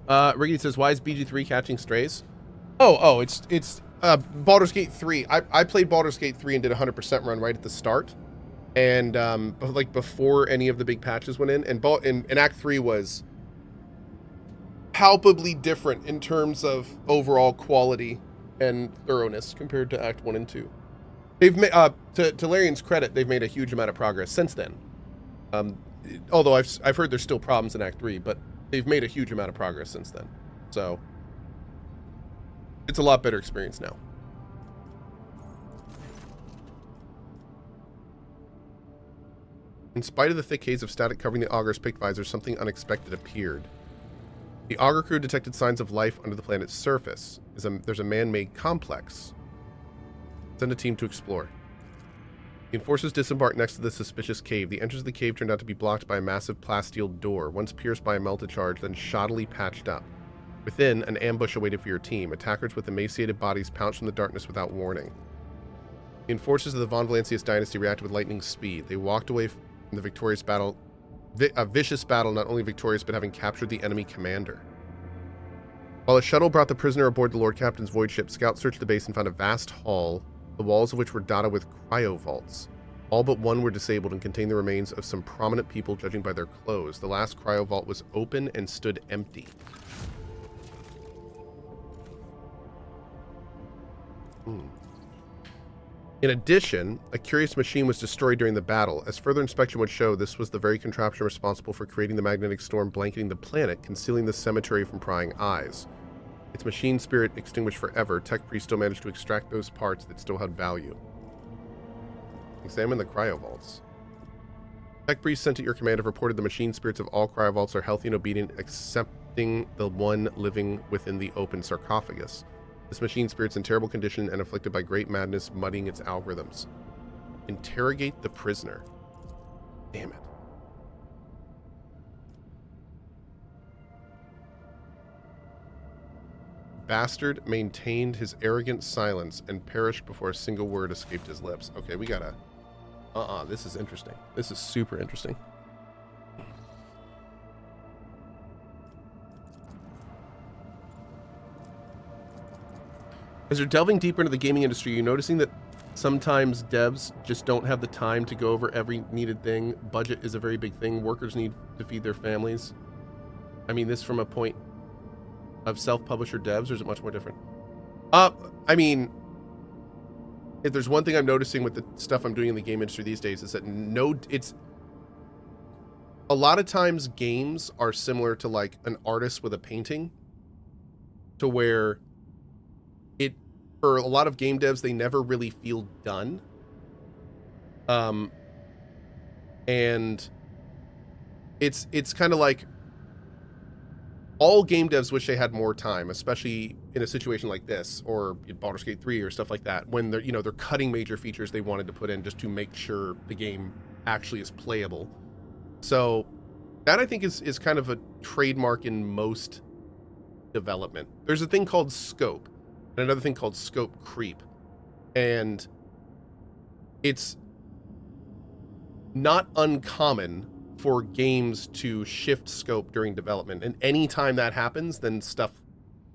Ricky says, "Why is BG3 catching strays?" It's Baldur's Gate 3. I played Baldur's Gate 3 and did a 100% run right at the start, and like before any of the big patches went in, and Act 3 was palpably different in terms of overall quality and thoroughness compared to Act 1 and 2. They've made, to Larian's credit, they've made a huge amount of progress since then. Um, Although I've heard there's still problems in Act 3, but they've made a huge amount of progress since then. So it's a lot better experience now. In spite of the thick haze of static covering the Augur's pick visor, something unexpected appeared. The Augur crew detected signs of life under the planet's surface. There's a man-made complex. Send a team to explore. The enforcers disembarked next to the suspicious cave. The entrance of the cave turned out to be blocked by a massive plasteel door, once pierced by a melta charge, then shoddily patched up. Within, an ambush awaited for your team. Attackers with emaciated bodies pounced from the darkness without warning. The enforcers of the Von Valancius dynasty reacted with lightning speed. They walked away from the victorious battle, a vicious battle, not only victorious, but having captured the enemy commander. While a shuttle brought the prisoner aboard the Lord Captain's void ship, scouts searched the base and found a vast hall, the walls of which were dotted with cryovaults. All but one were disabled and contained the remains of some prominent people, judging by their clothes. The last cryovault was open and stood empty. In addition, a curious machine was destroyed during the battle. As further inspection would show, this was the very contraption responsible for creating the magnetic storm blanketing the planet, concealing the cemetery from prying eyes. Its machine spirit extinguished forever, Tech Priest still managed to extract those parts that still had value. Examine the cryovaults. Tech Priest sent at your command have reported the machine spirits of all cryovaults are healthy and obedient, excepting the one living within the open sarcophagus. This machine spirit's in terrible condition and afflicted by great madness, muddying its algorithms. Interrogate the prisoner. Damn it. Bastard maintained his arrogant silence and perished before a single word escaped his lips. Okay, we gotta... this is interesting. This is super interesting. As you're delving deeper into the gaming industry, you're noticing that sometimes devs just don't have the time to go over every needed thing. Budget is a very big thing. Workers need to feed their families. I mean this from a point of self-publisher devs, or is it much more different? I mean, if there's one thing I'm noticing with the stuff I'm doing in the game industry these days is that it's a lot of times games are similar to like an artist with a painting, to where for a lot of game devs, they never really feel done. And it's kind of like all game devs wish they had more time, especially in a situation like this, or Baldur's Gate 3 or stuff like that, when they're cutting major features they wanted to put in just to make sure the game actually is playable. So that I think is kind of a trademark in most development. There's a thing called scope, and another thing called scope creep. And it's not uncommon for games to shift scope during development. And anytime that happens, then stuff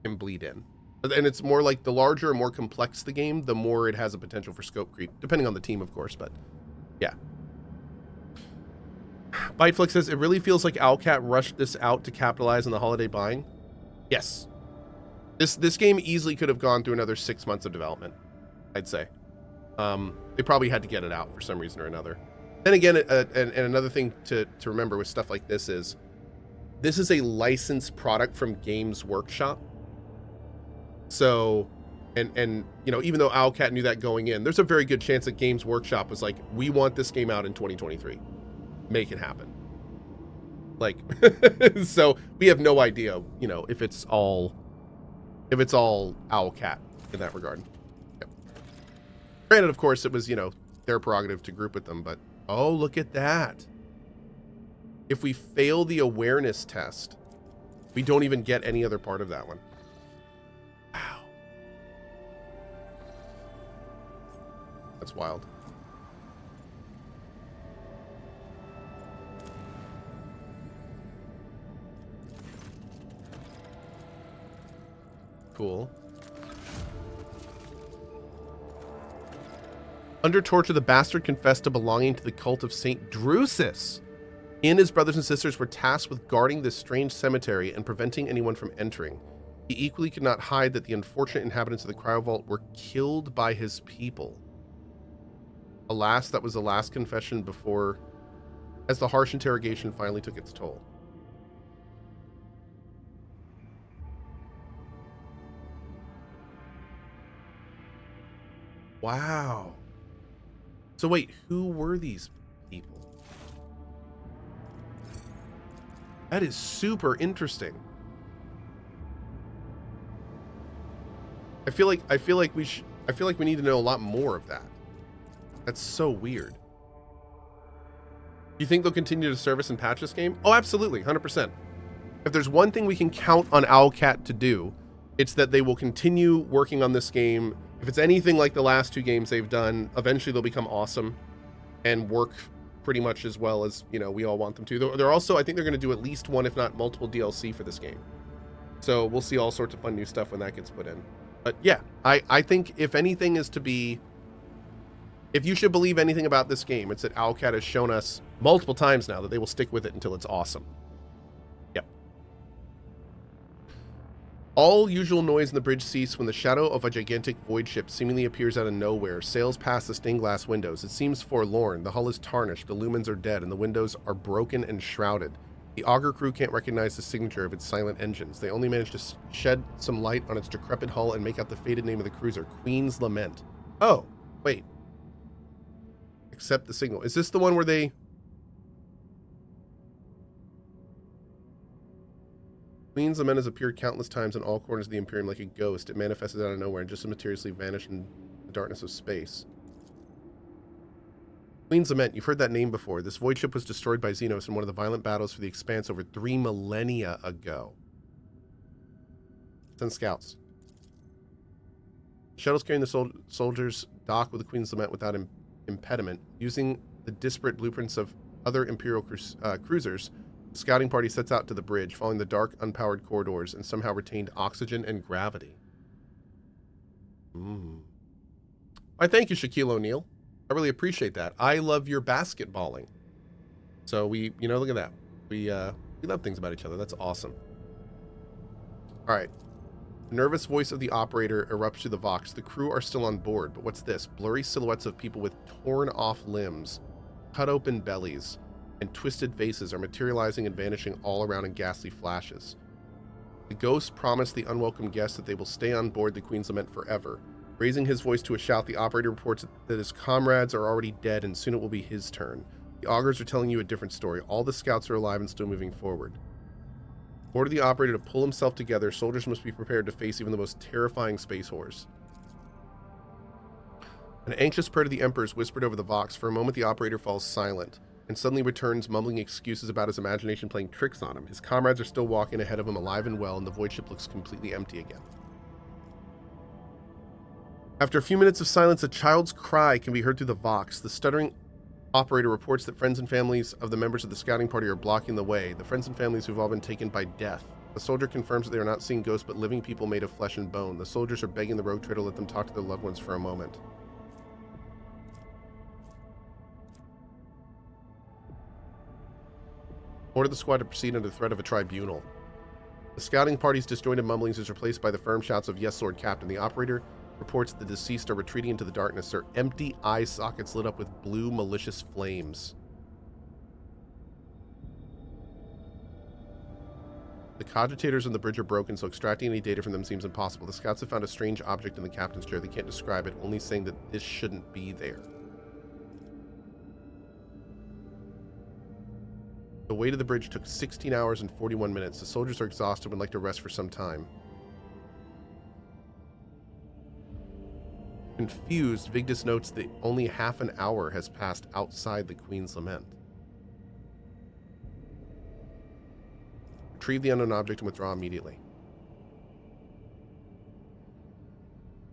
can bleed in. And it's more like the larger and more complex the game, the more it has a potential for scope creep, depending on the team, of course. But yeah. Byteflix says, it really feels like Owlcat rushed this out to capitalize on the holiday buying. Yes. This game easily could have gone through another 6 months of development, I'd say. They probably had to get it out for some reason or another. Then again, and another thing to remember with stuff like this is a licensed product from Games Workshop. So, and even though Owlcat knew that going in, there's a very good chance that Games Workshop was like, we want this game out in 2023. Make it happen. Like, so we have no idea, if it's all Owlcat in that regard. Yep. Granted, of course, it was, their prerogative to group with them, but oh, look at that. If we fail the awareness test, we don't even get any other part of that one. Wow. That's wild. cool. Under torture, the bastard confessed to belonging to the cult of Saint Drusus. He and his brothers and sisters were tasked with guarding this strange cemetery and preventing anyone from entering. He equally could not hide that the unfortunate inhabitants of the cryovault were killed by his people. Alas, that was the last confession before, as the harsh interrogation finally took its toll. Wow. So wait, who were these people? That is super interesting. I feel like we need to know a lot more of that. That's so weird. Do you think they'll continue to service and patch this game? Oh, absolutely, 100%. If there's one thing we can count on Owlcat to do, it's that they will continue working on this game. If it's anything like the last two games they've done, eventually they'll become awesome and work pretty much as well as, you know, we all want them to. They're also, I think they're going to do at least one, if not multiple DLC for this game. So we'll see all sorts of fun new stuff when that gets put in. But yeah, I think if anything is to be, if you should believe anything about this game, it's that Owlcat has shown us multiple times now that they will stick with it until it's awesome. Yep. All usual noise in the bridge ceased when the shadow of a gigantic void ship seemingly appears out of nowhere, sails past the stained glass windows. It seems forlorn. The hull is tarnished, the lumens are dead, and the windows are broken and shrouded. The auger crew can't recognize the signature of its silent engines. They only manage to shed some light on its decrepit hull and make out the faded name of the cruiser, Queen's Lament. Oh, wait. Accept the signal. Is this the one where they... Queen's Lament has appeared countless times in all corners of the Imperium like a ghost. It manifested out of nowhere and just as mysteriously vanished in the darkness of space. Queen's Lament, you've heard that name before. This void ship was destroyed by Xenos in one of the violent battles for the Expanse over 3 millennia ago. Send scouts. Shuttles carrying the soldiers dock with the Queen's Lament without impediment. Using the disparate blueprints of other Imperial cruisers, the scouting party sets out to the bridge, following the dark, unpowered corridors and somehow retained oxygen and gravity. I thank you, Shaquille O'Neal. I really appreciate that. I love your basketballing. So we, you know, look at that. We love things about each other. That's awesome. All right. The nervous voice of the operator erupts through the Vox. The crew are still on board, but what's this? Blurry silhouettes of people with torn off limbs, cut open bellies, and twisted faces are materializing and vanishing all around in ghastly flashes. The ghosts promise the unwelcome guests that they will stay on board the Queen's Lament forever. Raising his voice to a shout, the operator reports that his comrades are already dead and soon it will be his turn. The augurs are telling you a different story. All the scouts are alive and still moving forward. Order the operator to pull himself together. Soldiers must be prepared to face even the most terrifying space horrors. An anxious prayer to the Emperor is whispered over the Vox. For a moment, the operator falls silent and suddenly returns, mumbling excuses about his imagination playing tricks on him. His comrades are still walking ahead of him, alive and well, and the void ship looks completely empty again. After a few minutes of silence, a child's cry can be heard through the Vox. The stuttering operator reports that friends and families of the members of the scouting party are blocking the way, the friends and families who've all been taken by death. The soldier confirms that they are not seeing ghosts but living people made of flesh and bone. The soldiers are begging the rogue trader to let them talk to their loved ones for a moment. Order the squad to proceed under the threat of a tribunal. The scouting party's disjointed mumblings is replaced by the firm shouts of "Yes, Lord Captain." The operator reports that the deceased are retreating into the darkness, their empty eye sockets lit up with blue, malicious flames. The cogitators on the bridge are broken, so extracting any data from them seems impossible. The scouts have found a strange object in the captain's chair. They can't describe it, only saying that this shouldn't be there. The way to the bridge took 16 hours and 41 minutes. The soldiers are exhausted and would like to rest for some time. Confused, Vigdis notes that only half an hour has passed outside the Queen's Lament. Retrieve the unknown object and withdraw immediately.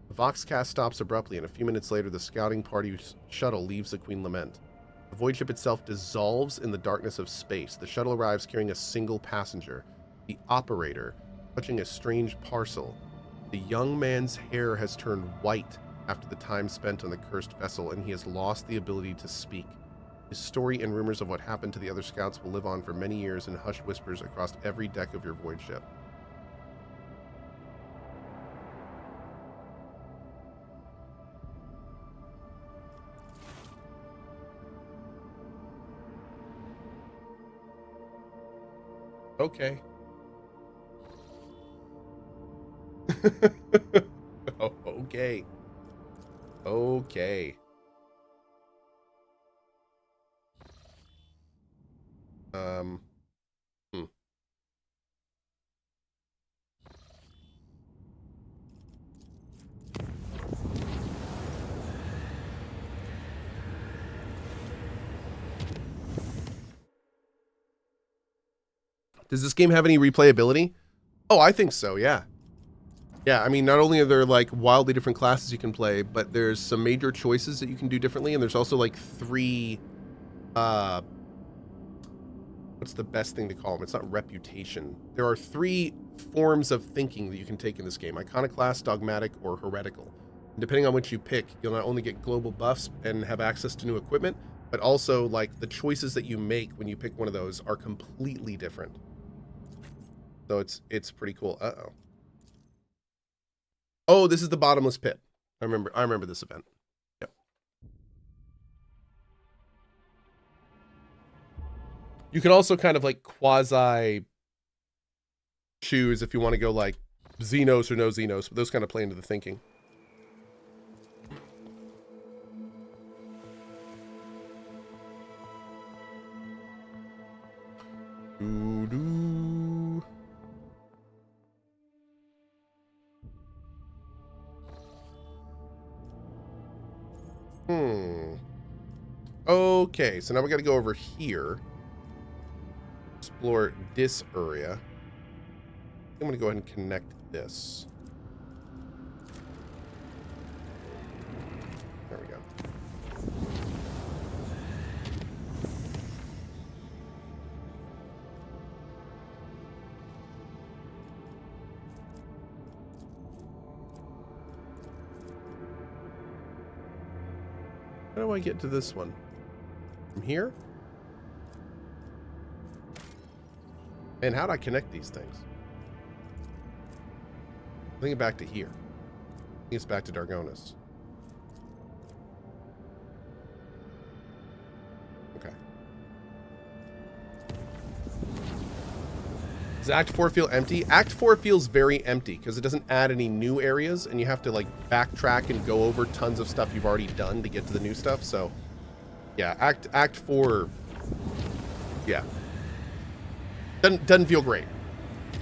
The Voxcast stops abruptly, and a few minutes later, the scouting party's shuttle leaves the Queen Lament. The void ship itself dissolves in the darkness of space. The shuttle arrives carrying a single passenger, the operator, clutching a strange parcel. The young man's hair has turned white after the time spent on the cursed vessel, and he has lost the ability to speak. His story and rumors of what happened to the other scouts will live on for many years in hushed whispers across every deck of your void ship. Okay. Oh, okay. Okay. Hmm. Does this game have any replayability? Oh, I think so, yeah. Yeah, I mean, not only are there like wildly different classes you can play, but there's some major choices that you can do differently, and there's also like 3 what's the best thing to call them? It's not reputation. There are 3 forms of thinking that you can take in this game: iconoclast, dogmatic, or heretical. And depending on which you pick, you'll not only get global buffs and have access to new equipment, but also like the choices that you make when you pick one of those are completely different. So it's pretty cool. Uh-oh. Oh, this is the bottomless pit. I remember this event. Yep. You can also kind of like quasi choose if you want to go like Xenos or no Xenos, but those kind of play into the thinking. Doo-doo. Okay, so now we got to go over here. Explore this area. I'm going to go ahead and connect this. There we go. How do I get to this one? From here? And how do I connect these things? I think it's back to here. I think it's back to Dargonis. Okay. Does Act 4 feel empty? Act 4 feels very empty because it doesn't add any new areas, and you have to like backtrack and go over tons of stuff you've already done to get to the new stuff. So yeah, Act 4, yeah. Doesn't feel great.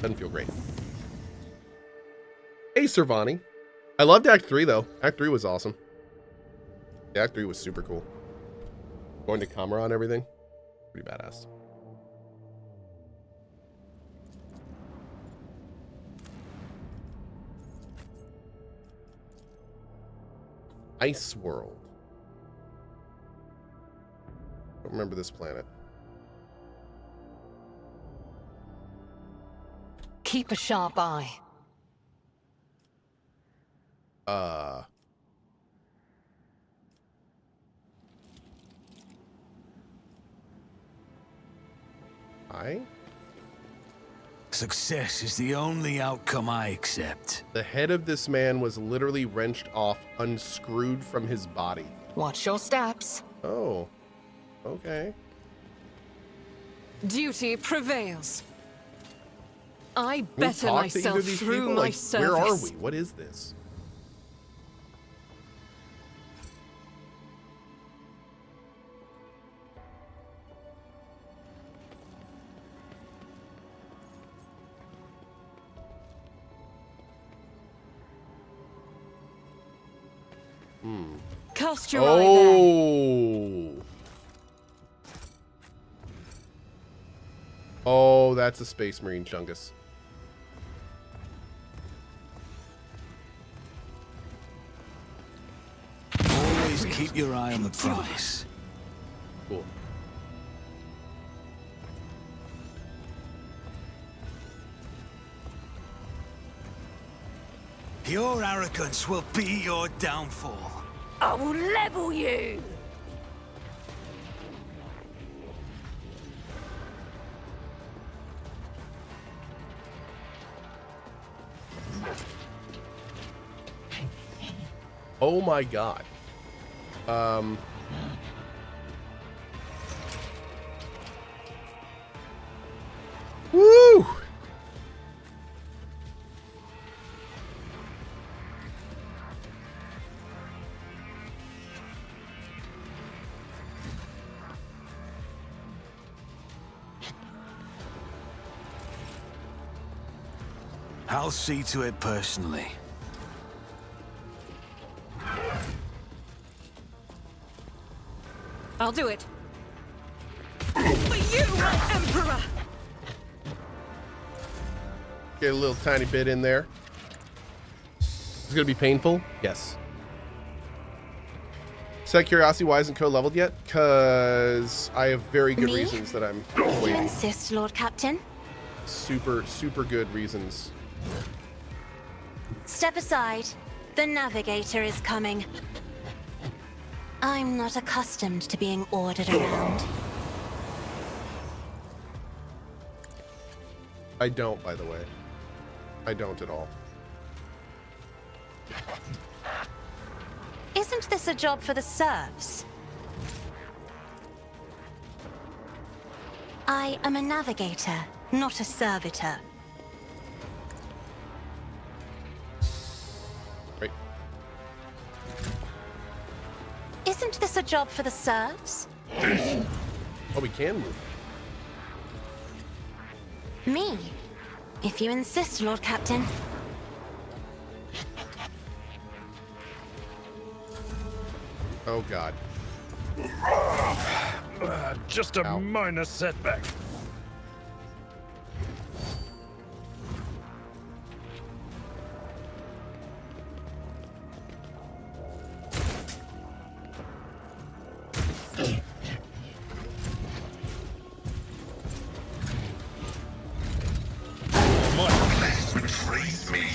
Doesn't feel great. Hey, Servani. I loved Act 3, though. Act 3 was awesome. Yeah, Act 3 was super cool. Going to Kamara and everything. Pretty badass. Ice World. I don't remember this planet. Keep a sharp eye. Success is the only outcome I accept. The head of this man was literally wrenched off, unscrewed from his body. Watch your steps. Oh, okay. Duty prevails. I Can we better talk to either myself of these through people? my Like, service. where are we? What is this? Cast your eye there. Oh. Oh, that's a Space Marine Chungus. Always keep your eye on the prize. Cool. Your arrogance will be your downfall. I will level you! Oh my god. Woo! I'll see to it personally. I'll do it. For you, Emperor! Get a little tiny bit in there. It's gonna be painful? Yes. Set curiosity, why isn't Cohh leveled yet? Because I have very good Me? reasons that I'm You waiting. insist, Lord Captain? Super, super good reasons. Step aside. The navigator is coming. I'm not accustomed to being ordered around. I don't, by the way. I don't at all. Isn't this a job for the serfs? I am a navigator, not a servitor. Right. Isn't this a job for the serfs? Oh, we can move. Me. If you insist, Lord Captain. Oh god. Just a Ow. minor setback. Betrays me.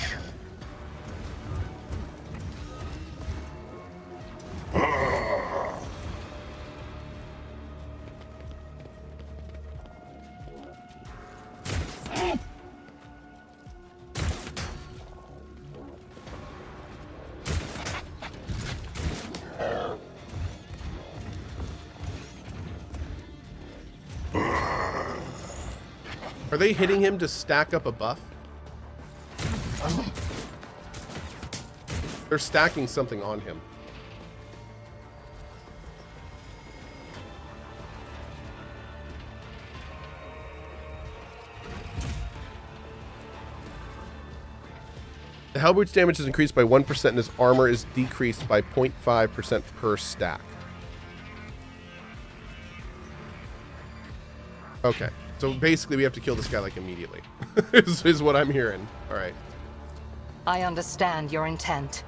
Are they hitting him to stack up a buff? They're stacking something on him. The halbert's damage is increased by 1% and his armor is decreased by 0.5% per stack. Okay. So basically we have to kill this guy like immediately. is what I'm hearing. All right. I understand your intent.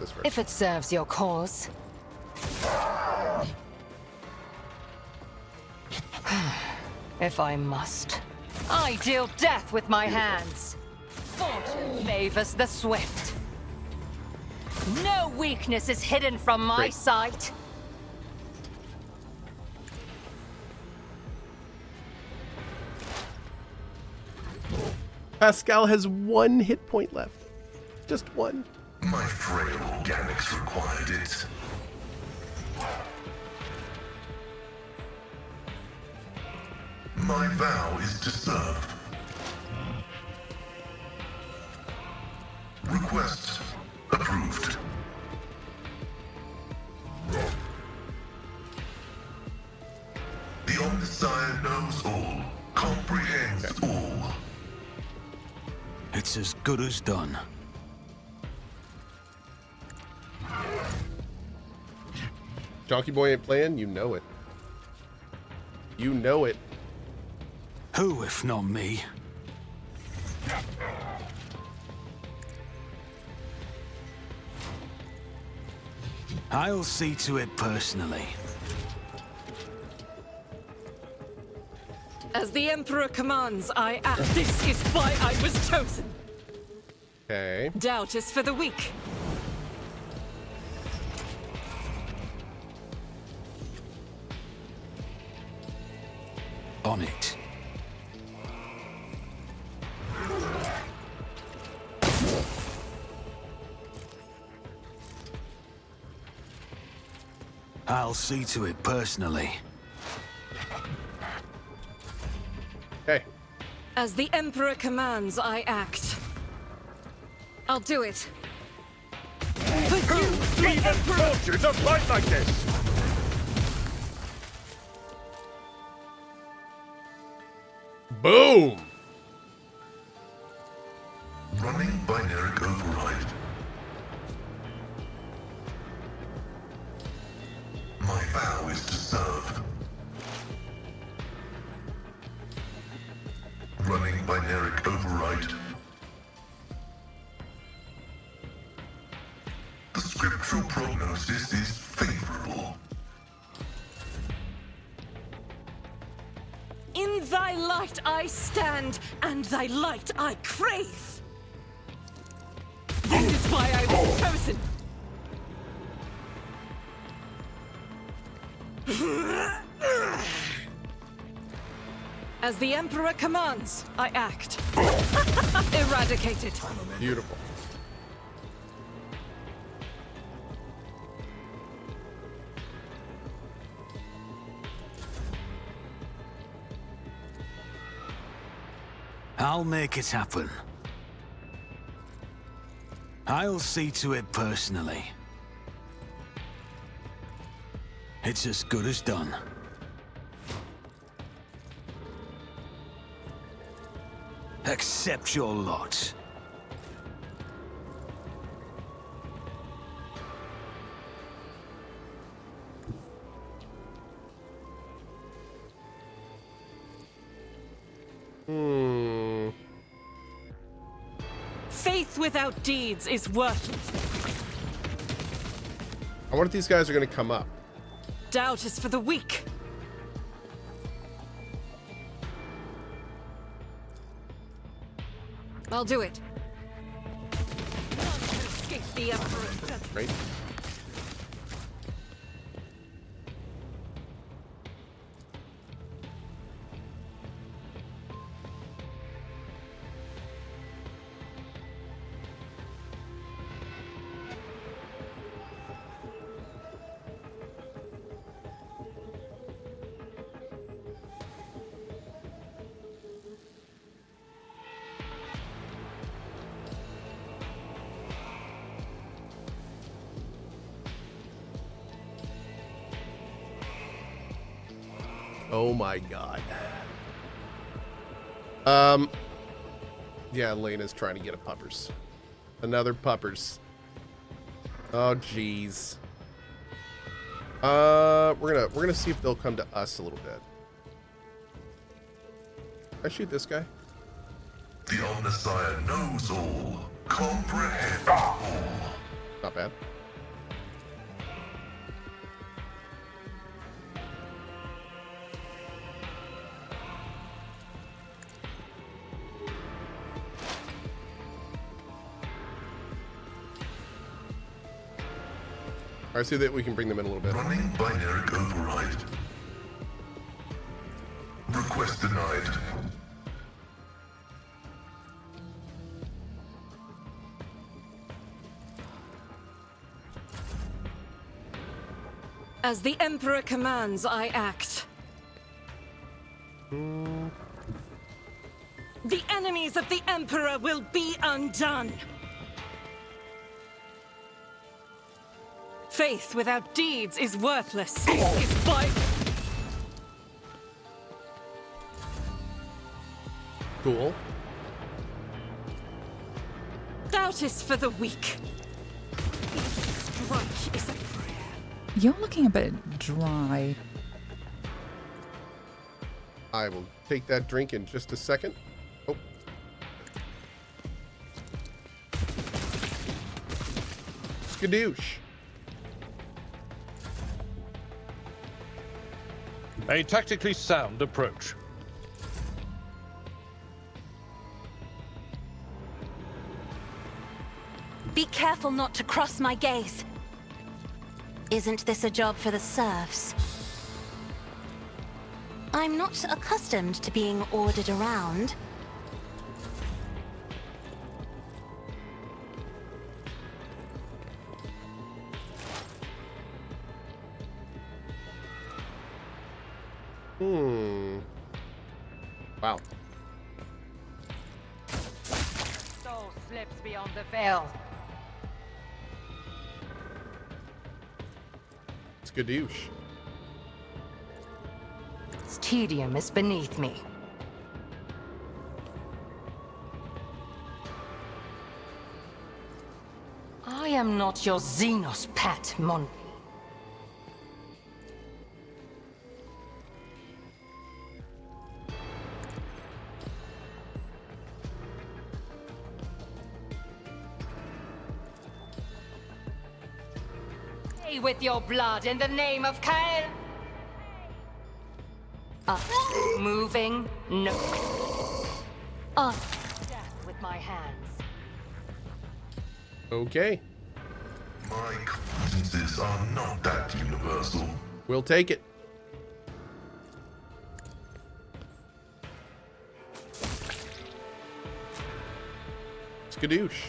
This first. If it serves your cause. If I must. I deal death with my hands. Fortune favors the swift. No weakness is hidden from my Great. sight. Pascal has 1 hit point left. Just 1. My frail organics required it. My vow is to serve. Request approved. The Omniscient knows all, comprehends all. It's as good as done. Donkey Boy ain't playing, you know it. You know it. Who, if not me? I'll see to it personally. As the Emperor commands, I act. This is why I was chosen. Okay. Doubt is for the weak. On it. I'll see to it personally. Okay. As the Emperor commands, I act. I'll do it. For you, my Emperor! Taught you to fight like this! Boom! Running binary override. My vow is to serve. Running binary override. The scriptural prognosis is favorable. In thy light I stand, and thy light I crave. This is why I was chosen. As the Emperor commands, I act. Eradicated. Beautiful. I'll make it happen. I'll see to it personally. It's as good as done. Accept your lot. Faith without deeds is worthless. I wonder if these guys are going to come up. Doubt is for the weak. I'll do it. None can escape the Emperor's judgment. Right? Oh my god. Yeah, Elena's trying to get a puppers. Another puppers. Oh jeez. We're gonna see if they'll come to us a little bit. Can I shoot this guy? The Omnissiah knows all, comprehends all. Not bad. I see that we can bring them in a little bit. Running binary override. Request denied. As the Emperor commands, I act. The enemies of the Emperor will be undone. Faith without deeds is worthless. This is why... Cool. Doubt is for the weak. Strike is a prayer. You're looking a bit dry. I will take that drink in just a second. Oh. Skadoosh. A tactically sound approach. Be careful not to cross my gaze. Isn't this a job for the serfs? I'm not accustomed to being ordered around. Wow. Soul slips beyond the veil. Skadoosh. Its tedium is beneath me. I am not your Xenos pet, Mon. Pay with your blood in the name of Cohh. Moving, no. Death with my hands. Okay. My acquaintances are not that universal. We'll take it. Skadoosh.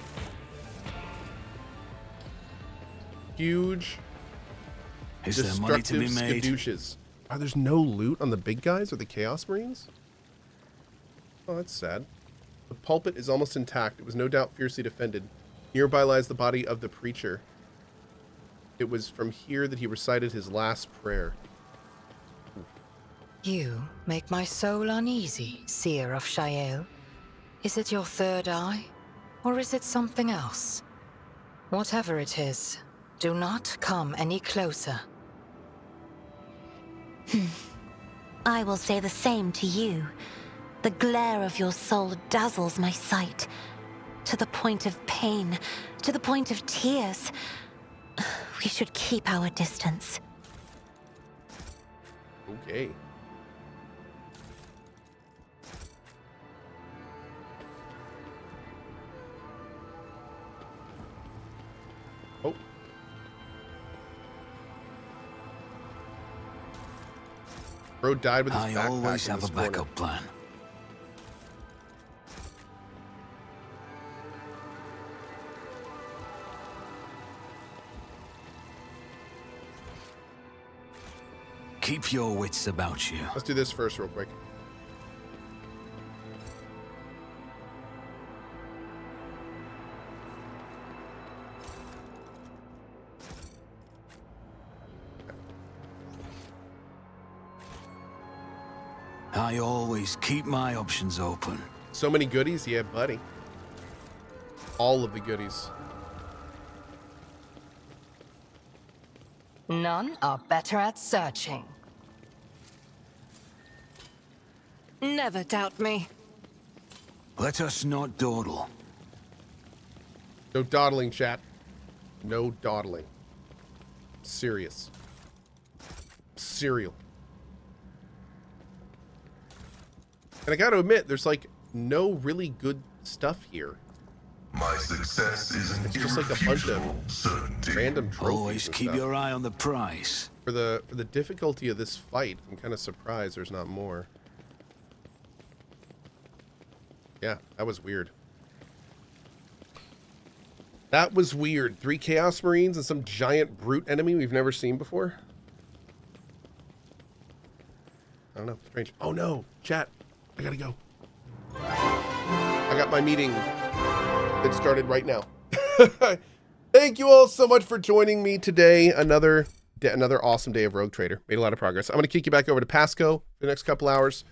Huge, Is there money to destructive be made? skadooshes. Oh, there's no loot on the big guys or the Chaos Marines? Oh, that's sad. The pulpit is almost intact. It was no doubt fiercely defended. Nearby lies the body of the preacher. It was from here that he recited his last prayer. You make my soul uneasy, Seer of Shael. Is it your third eye? Or is it something else? Whatever it is, do not come any closer. I will say the same to you. The glare of your soul dazzles my sight. To the point of pain, to the point of tears. We should keep our distance. Okay. Oh. Bro died with his I backpack always in have this a corner. backup plan. Keep your wits about you. Let's do this first real quick. I always keep my options open. So many goodies? Yeah, buddy. All of the goodies. None are better at searching. Never doubt me. Let us not dawdle. No dawdling, chat. No dawdling. Serious. Cereal. And I gotta admit, there's like no really good stuff here. My success is an It's just like a bunch of irrefutable certainty. random trophies Always and keep stuff. your eye on the prize. For the difficulty of this fight, I'm kind of surprised there's not more. Yeah, that was weird. That was weird. 3 Chaos Marines and some giant brute enemy we've never seen before. I don't know. Strange. Oh no, chat. I gotta go. I got my meeting that started right now. Thank you all so much for joining me today. Another awesome day of Rogue Trader. Made a lot of progress. I'm gonna kick you back over to Pasco for the next couple hours,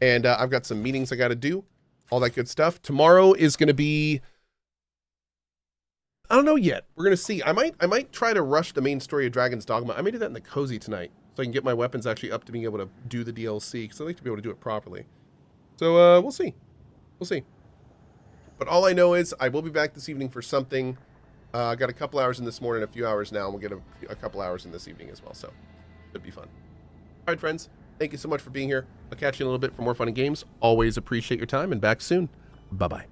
and I've got some meetings I got to do. All that good stuff. Tomorrow is gonna be. I don't know yet. We're gonna see. I might try to rush the main story of Dragon's Dogma. I may do that in the cozy tonight, so I can get my weapons actually up to being able to do the DLC, because I like to be able to do it properly. So we'll see. We'll see. But all I know is I will be back this evening for something. I got a couple hours in this morning, a few hours now, and we'll get a couple hours in this evening as well. So should be fun. All right, friends. Thank you so much for being here. I'll catch you in a little bit for more fun and games. Always appreciate your time, and back soon. Bye-bye.